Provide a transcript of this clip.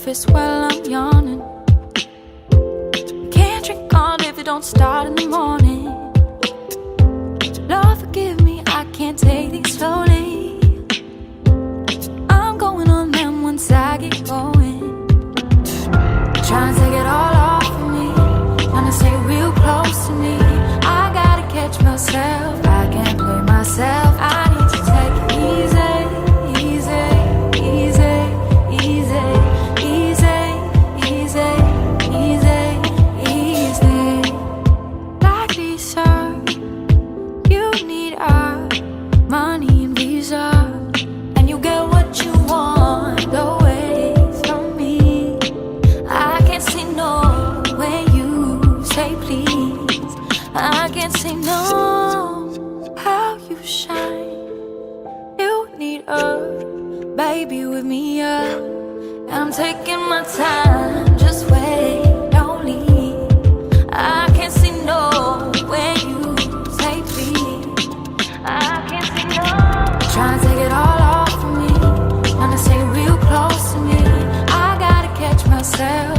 surface while I'm yawning. Can't drink on if it don't start in the morning. Lord forgive me, I can't take things slowly. I'm going on them once I get going. Trying to take it all off of me, trying to stay real close to me. I gotta catch myself, I can't play myself. I need to take it easy, easy, easy, easy, easy, easy, easy, easy. Like Lisa, you need our money and visa, and you get what you want away from me. I can't say no when you say please. I can't say no. How you shine, you need a baby with me up, and I'm taking my time. Just wait, don't leave. I can't say no when you say please. I can't say no. Trying to take it all off of me, trying to stay real close to me. I gotta catch myself.